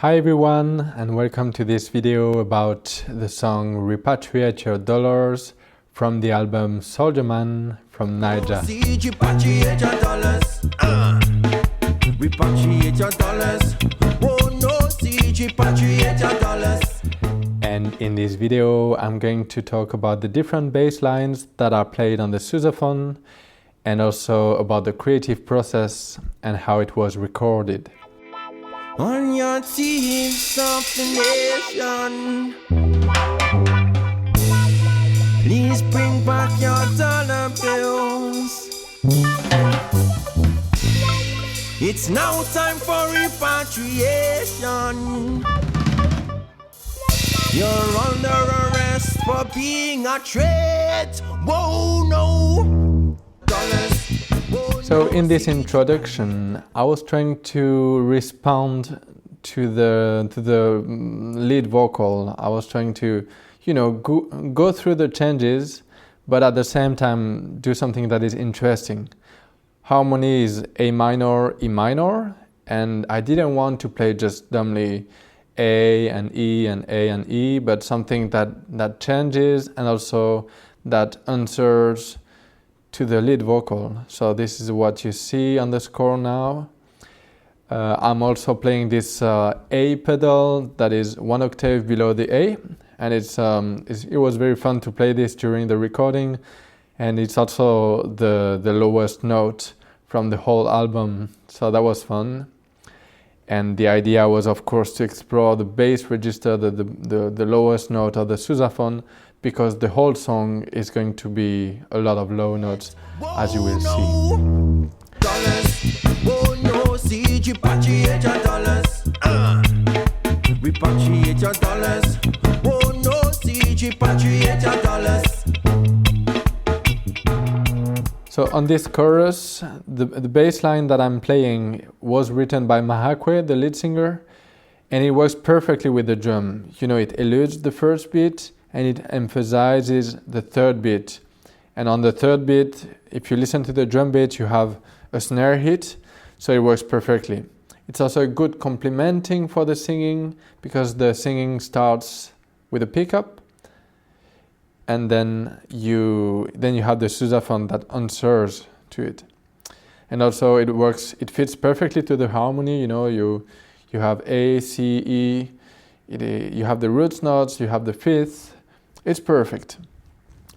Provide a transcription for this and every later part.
Hi everyone, and welcome to this video about the song Repatriate Your Dollars from the album Soldier Man from Nai-Jah. Repatriate your dollars. Repatriate your dollars. Oh no, repatriate your dollars. And in this video, I'm going to talk about the different bass lines that are played on the Sousaphone, and also about the creative process and how it was recorded. On your teeth of the nation, please bring back your dollar bills. It's now time for repatriation. You're under arrest for being a threat. Whoa, no. Dollars. So in this introduction, I was trying to respond to the lead vocal. I was trying to, go through the changes, but at the same time do something that is interesting. Harmony is A minor, E minor, and I didn't want to play just dumbly A and E and A and E, but something that changes and also that answers to the lead vocal. So this is what you see on the score now. I'm also playing this A pedal that is one octave below the A, and it was very fun to play this during the recording, and it's also the lowest note from the whole album, so that was fun. And the idea was, of course, to explore the bass register, the lowest note of the sousaphone, because the whole song is going to be a lot of low notes, as you will see. Dollars. Oh no, see, repatriate your dollars. Repatriate your dollars. Oh no, see, repatriate your dollars. So on this chorus, the bass line that I'm playing was written by Mahakwe, the lead singer, and it works perfectly with the drum. It eludes the first beat and it emphasizes the third beat. And on the third beat, if you listen to the drum beat, you have a snare hit, so it works perfectly. It's also a good complementing for the singing, because the singing starts with a pickup, and then you have the sousaphone that answers to it. And also it fits perfectly to the harmony. You have A, C, E, you have the roots notes, you have the fifth. It's perfect.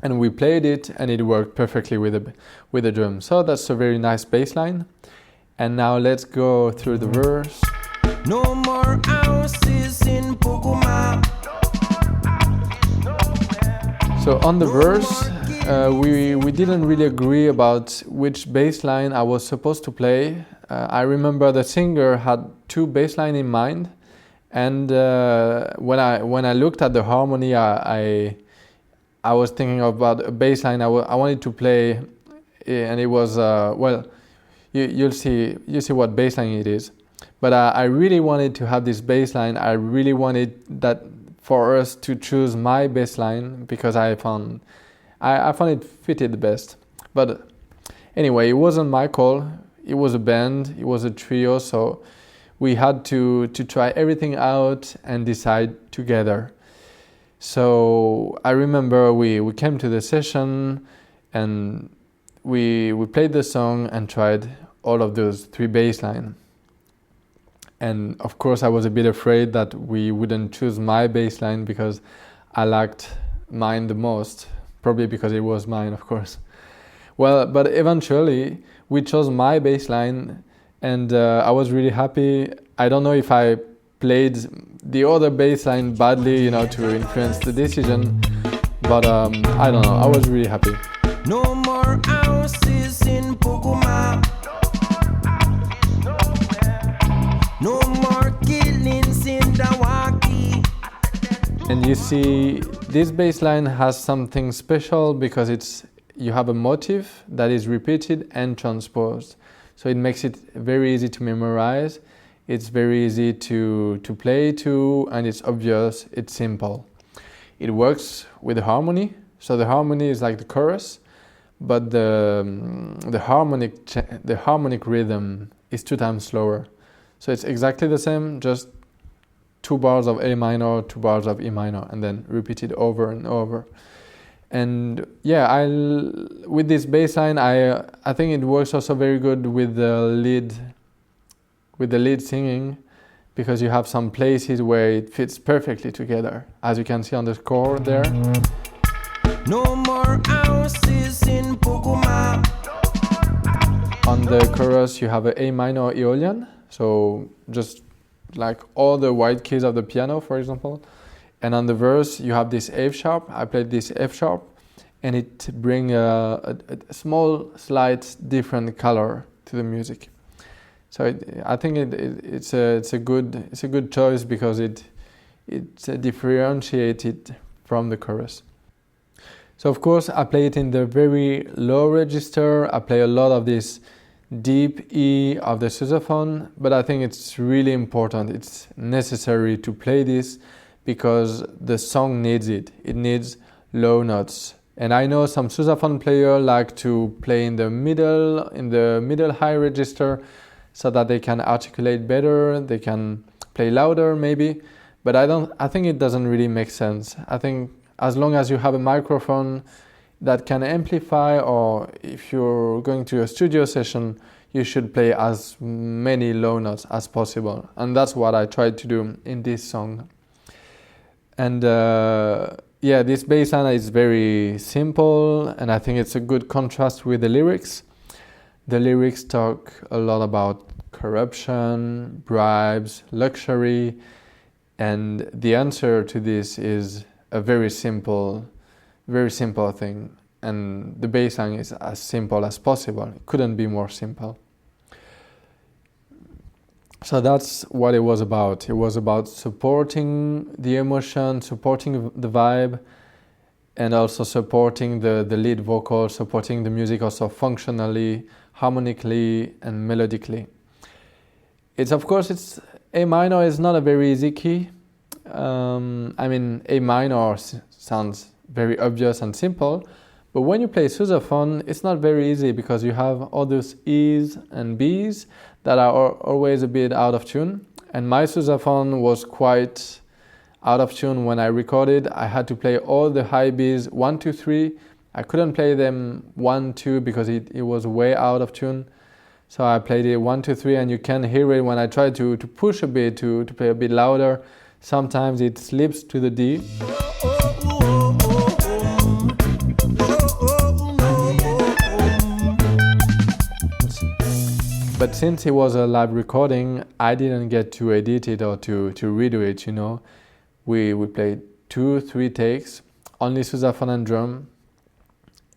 And we played it and it worked perfectly with the drum. So that's a very nice bass line. And now let's go through the verse. No more houses in Pukuma. So on the verse, we didn't really agree about which bass line I was supposed to play. I remember the singer had two bass lines in mind, and when I looked at the harmony, I was thinking about a bass line I wanted to play, and it was you'll see what bass line it is. But I really wanted to have this bass line. I really wanted that for us to choose my bass line, because I found it fitted the best. But anyway, it wasn't my call. It was a band, it was a trio, so we had to try everything out and decide together. So I remember we came to the session and we played the song and tried all of those three bass lines. And of course I was a bit afraid that we wouldn't choose my bass line, because I liked mine the most, probably because it was mine, of course. Well, but eventually we chose my bass line, and I was really happy. I don't know if I played the other bass line badly, to influence the decision, but I don't know, I was really happy. No more houses in Pukuma. No more killings in Dawaki. And you see, this bass line has something special, because you have a motif that is repeated and transposed. So it makes it very easy to memorize. It's very easy to play to, and it's obvious, it's simple. It works with the harmony. So the harmony is like the chorus, but the harmonic rhythm is 2 times slower. So it's exactly the same, just 2 bars of A minor, 2 bars of E minor, and then repeat it over and over. And yeah, with this bass line, I think it works also very good with the lead singing, because you have some places where it fits perfectly together, as you can see on the score there. No more houses in Pokuma. On the chorus, you have an A minor Aeolian, so just like all the white keys of the piano, for example. And on the verse, you have this F sharp. I played this F sharp, and it brings a small, slight different color to the music. So I think it's a good choice, because it's differentiated from the chorus. So of course I play it in the very low register. I play a lot of this deep E of the sousaphone, but I think it's really important. It's necessary to play this because the song needs it. It needs low notes. And I know some sousaphone players like to play in the middle high register, so that they can articulate better, they can play louder maybe, but I think it doesn't really make sense. I think as long as you have a microphone that can amplify, or if you're going to a studio session, you should play as many low notes as possible. And that's what I tried to do in this song. And yeah, this bass line is very simple, and I think it's a good contrast with the lyrics. The lyrics talk a lot about corruption, bribes, luxury, and the answer to this is a very simple thing. And the bass line is as simple as possible. It couldn't be more simple. So that's what it was about. It was about supporting the emotion, supporting the vibe, and also supporting the lead vocal, supporting the music also functionally, harmonically, and melodically. It's A minor is not a very easy key. I mean, A minor sounds very obvious and simple, but when you play sousaphone, it's not very easy, because you have all those E's and B's that are always a bit out of tune. And my sousaphone was quite out of tune when I recorded. I had to play all the high B's 1, 2, 3. I couldn't play them 1, 2 because it was way out of tune. So I played it 1, 2, 3, and you can hear it when I try to push a bit, to play a bit louder. Sometimes it slips to the D. But since it was a live recording, I didn't get to edit it or to redo it, you know. We played 2, 3 takes, only sousaphone and drum,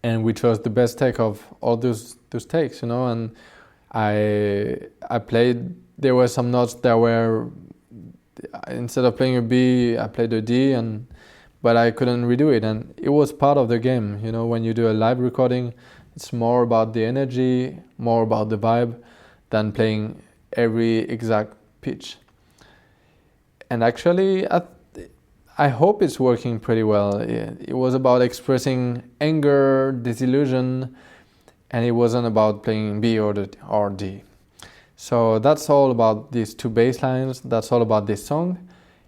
and we chose the best take of all those takes, you know. And I played, there were some notes that were, instead of playing a B, I played a D, but I couldn't redo it, and it was part of the game, you know. When you do a live recording, it's more about the energy, more about the vibe, than playing every exact pitch. And actually, I hope it's working pretty well. It was about expressing anger, disillusion, and it wasn't about playing B or D. So that's all about these 2 bass lines. That's all about this song.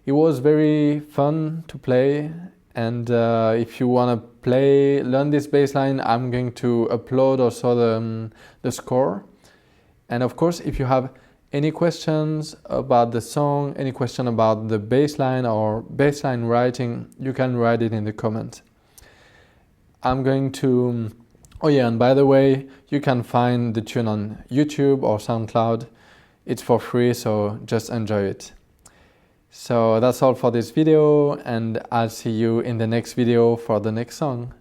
It was very fun to play, and if you want to learn this bass line, I'm going to upload also the score. And of course, if you have any questions about the song, any question about the bass line or bass line writing, you can write it in the comments. I'm going to... Oh yeah, and by the way, you can find the tune on YouTube or SoundCloud. It's for free, so just enjoy it. So that's all for this video, and I'll see you in the next video for the next song.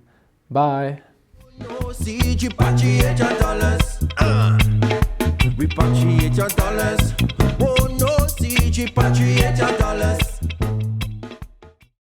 Bye! Repatriate your dollars.